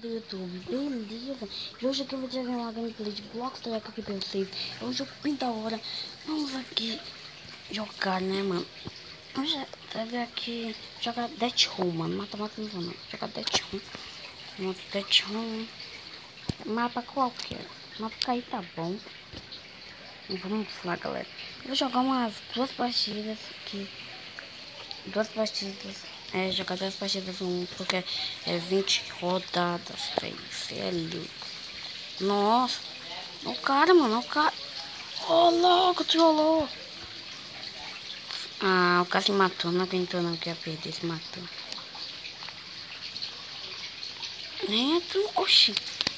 Do YouTube, beleza? E hoje aqui eu vou trazer uma gameplay de Blox Track aqui pra vocês. É um jogo bem da hora. Vamos aqui jogar, né, mano? Vamos trazer aqui, jogar Death Room, mano. Mata-mata não vou não. Jogar Death Room. Vamos Death Room. Mapa qualquer. Mapa cair tá bom. Vamos lá, galera. Eu vou jogar umas duas partidas aqui. Duas partidas. Jogar duas partidas porque é 20 rodadas, velho. Cê é louco. Nossa. O cara, mano, o cara. Ô, louco, trollou. Ah, o cara se matou. Não aguentou não que ia perder, se matou. Nem é tu. Oxi.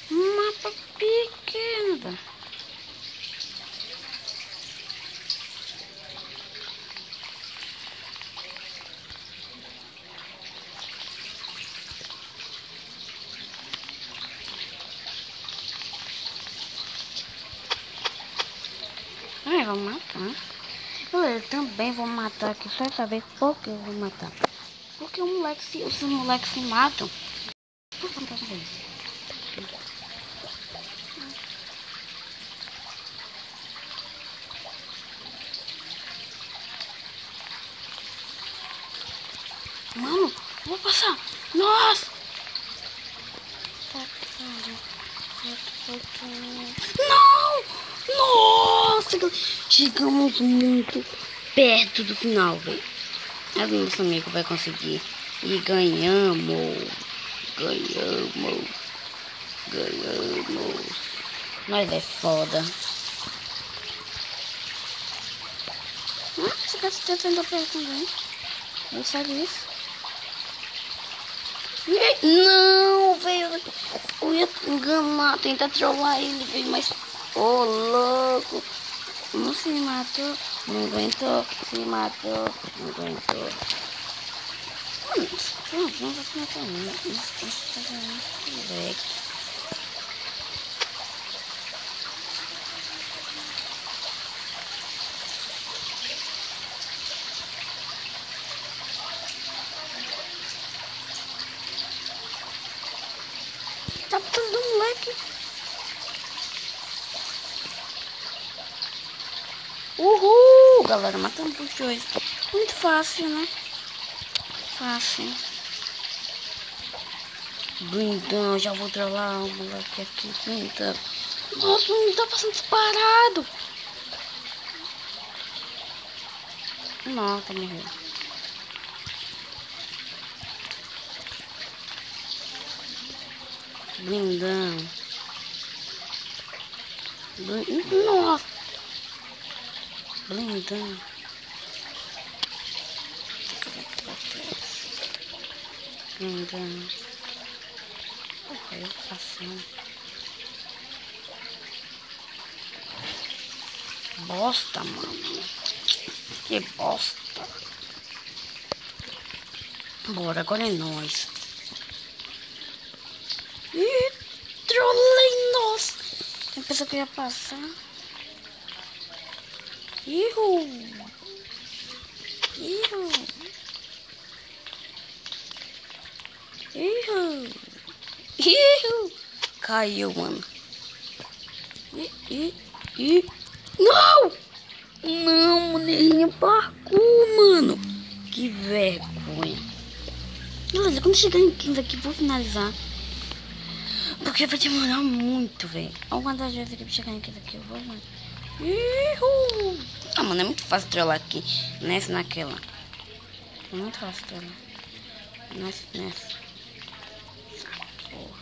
Mapa pequeno, velho. Vou matar. Eu também vou matar aqui. Só saber por que eu vou matar. Porque os moleques se matam. Por que eu não posso fazer isso? Mano, vou passar. Nossa! Não! Nossa! Chegamos muito perto do final, velho. Mas nosso amigo vai conseguir. E ganhamos. Ganhamos. Ganhamos. Nós é foda. Esse cara está sendo perto também. Não sabe isso? Não, velho. Eu ia enganar, tentar trollar ele, velho. Mas, ô, louco. Não se matou. Não aguentou. Se matou. Não aguentou. Não vai se matar não. Velho. Tá matando do moleque. Uhul, galera, matando os dois. Muito fácil, né? Fácil. Blindão, já vou trollar o moleque aqui. Blindão. Nossa, não tá passando disparado. Nossa, morreu. Blindão. Nossa. Blindão. Blindão. Morreu, passando. Bosta, mano. Que bosta. Bora, agora é nós. Ih, trolei, nossa. Eu pensei que eu ia passar. Ihu. Ihu. Ihu. Ihu. Caiu, mano. Não! Não, maneirinha, parkour, mano. Que vergonha. Olha, quando chegar em 15 aqui, vou finalizar. Porque vai demorar muito, velho. Algumas vezes aqui pra chegar em 15 aqui, eu vou, mano. Ihu. Ah, mano, é muito fácil trollar aqui. Nessa e naquela. É muito fácil trollar. Nessa. Porra.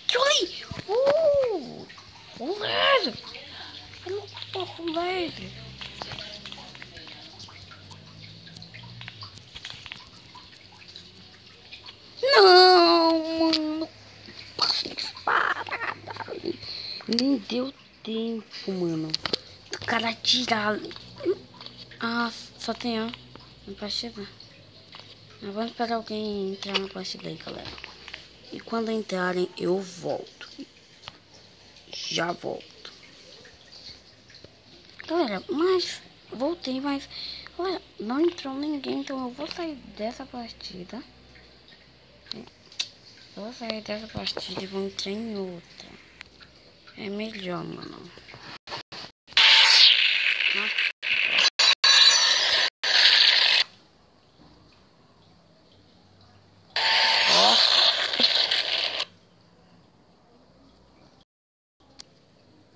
Trolei! Fuleiro! Eu não tô fuleiro. Não, mano. Passei disparada ali. Nem deu tempo, mano. O cara atirar ali. Ah, só tem um na partida. Vamos esperar alguém entrar na partida aí, galera. E quando entrarem, eu volto. Já volto. Galera, voltei, mas... Galera, não entrou ninguém, então eu vou sair dessa partida. Eu vou sair dessa partida e vou entrar em outra. É melhor, mano.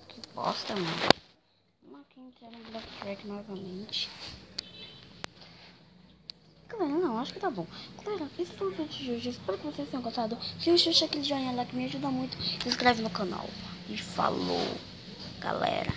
Que bosta, mano. Vamos aqui entrar no Black Track novamente. Galera, não, acho que tá bom. Galera, esse foi o vídeo de hoje. Espero que vocês tenham gostado. Se deixa aquele joinha lá que me ajuda muito. Se inscreve no canal. E falou, galera.